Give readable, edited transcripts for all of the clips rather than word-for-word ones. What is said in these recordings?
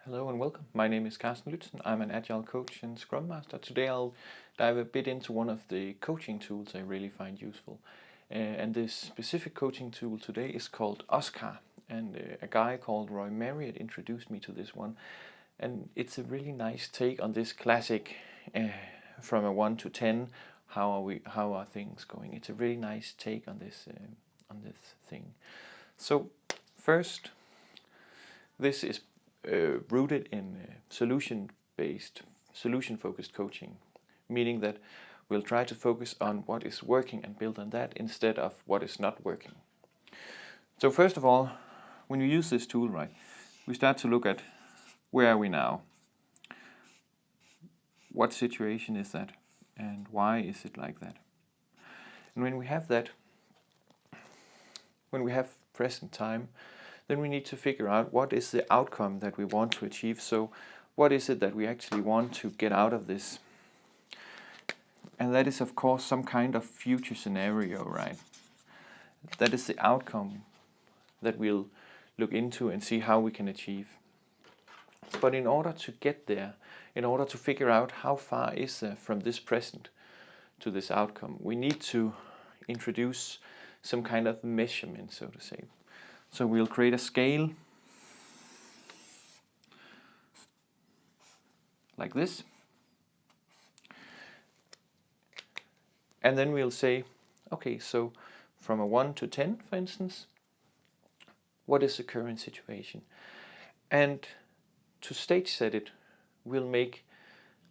Hello and welcome. My name is Carsten Lützen. I'm an Agile coach and Scrum Master. Today I'll dive a bit into one of the coaching tools I really find useful. And this specific coaching tool today is called OSKAR. And a guy called Marriott introduced me to this one. And it's a really nice take on this classic from a 1 to 10. How are things going? It's a really nice take on this thing. So first, this is rooted in solution-focused coaching, meaning that we'll try to focus on what is working and build on that instead of what is not working. So first of all, when you use this tool, right, we start to look at where are we now? What situation is that? And why is it like that? And when we have that, when we have present time, then we need to figure out what is the outcome that we want to achieve. So what is it that we actually want to get out of this? And that is, of course, some kind of future scenario, right? That is the outcome that we'll look into and see how we can achieve. But in order to get there, in order to figure out how far is there from this present to this outcome, we need to introduce some kind of measurement, so to say. So we'll create a scale like this. And then we'll say, okay, so from a 1 to 10, for instance, what is the current situation? And to stage set it, we'll make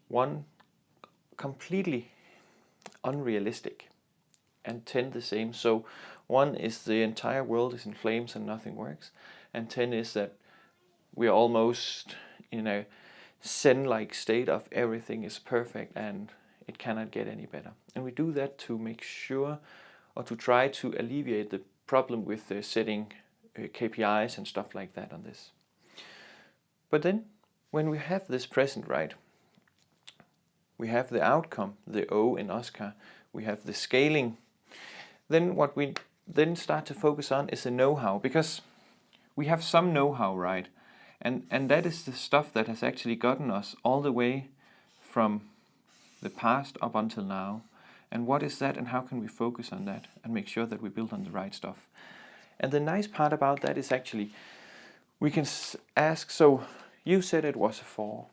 1 completely unrealistic and 10 the same. So 1 is the entire world is in flames and nothing works, and 10 is that we're almost in a Zen-like state of everything is perfect and it cannot get any better. And we do that to make sure, or to try to alleviate the problem with setting KPIs and stuff like that on this. But then, when we have this present, right, we have the outcome, the O in OSKAR, we have the scaling. Then what we then start to focus on is the know-how, because we have some know-how, right? And that is the stuff that has actually gotten us all the way from the past up until now. And what is that, and how can we focus on that and make sure that we build on the right stuff? And the nice part about that is actually we can ask, so you said it was a 4.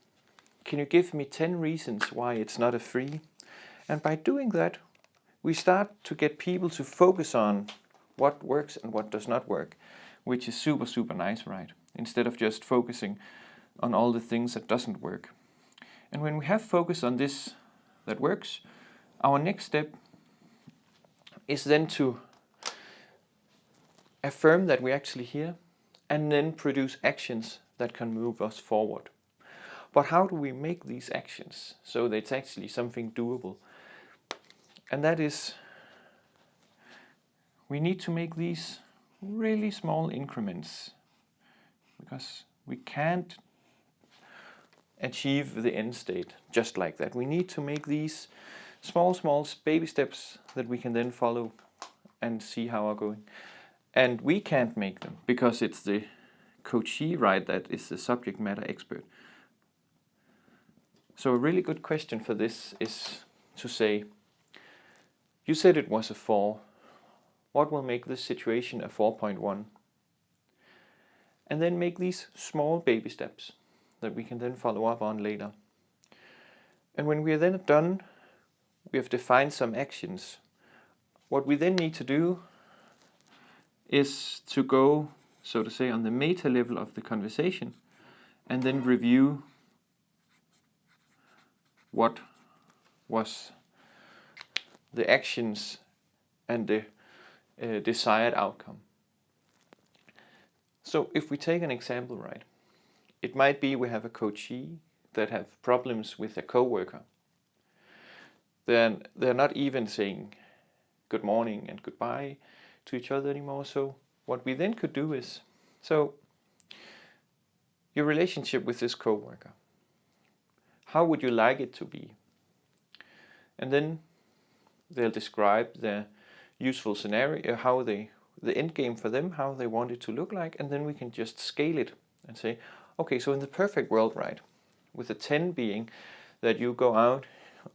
Can you give me 10 reasons why it's not a 3? And by doing that, we start to get people to focus on what works and what does not work, which is super, super nice, right? Instead of just focusing on all the things that doesn't work. And when we have focus on this that works, our next step is then to affirm that we actually hear and then produce actions that can move us forward. But how do we make these actions so that it's actually something doable? And that is, we need to make these really small increments, because we can't achieve the end state just like that. We need to make these small baby steps that we can then follow and see how are going. And we can't make them because it's the coachee, right, that is the subject matter expert. So a really good question for this is to say, you said it was a 4. What will make this situation a 4.1? And then make these small baby steps that we can then follow up on later. And when we are then done, we have defined some actions. What we then need to do is to go, so to say, on the meta level of the conversation and then review what was the actions and the desired outcome. So if we take an example, right, it might be we have a coachee that have problems with a coworker. They're not even saying good morning and goodbye to each other anymore. So what we then could do is, so your relationship with this coworker, how would you like it to be? And then they'll describe their useful scenario, the end game for them, how they want it to look like, and then we can just scale it and say, Okay, so in the perfect world, right, with the 10 being that you go out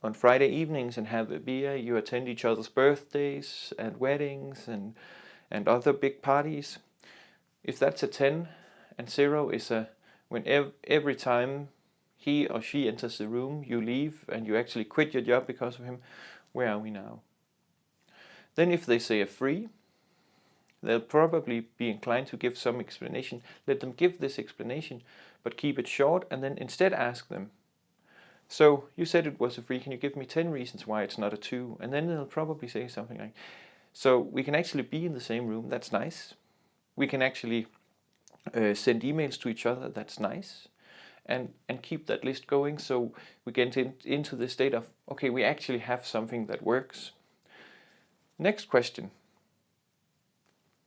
on Friday evenings and have a beer, you attend each other's birthdays and weddings and other big parties. If that's a 10, and 0 is when every time he or she enters the room, you leave and you actually quit your job because of him, where are we now? Then if they say a 3, they'll probably be inclined to give some explanation. Let them give this explanation, but keep it short, and then instead ask them, so you said it was a 3, can you give me 10 reasons why it's not a 2? And then they'll probably say something like, so we can actually be in the same room, that's nice. We can actually send emails to each other, that's nice. And keep that list going, so we get into the state of, okay, we actually have something that works. Next question.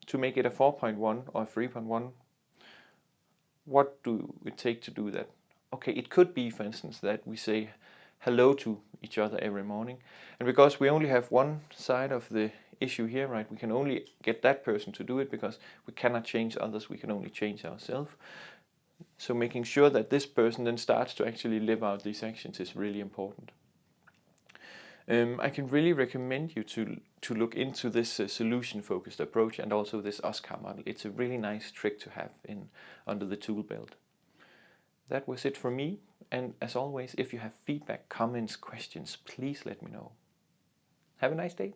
To make it a 4.1 or a 3.1, what do it take to do that? Okay, it could be, for instance, that we say hello to each other every morning. And because we only have one side of the issue here, right, we can only get that person to do it because we cannot change others, we can only change ourselves. So making sure that this person then starts to actually live out these actions is really important. I can really recommend you to look into this solution-focused approach and also this OSKAR model. It's a really nice trick to have under the tool belt. That was it from me, and as always, if you have feedback, comments, questions, please let me know. Have a nice day.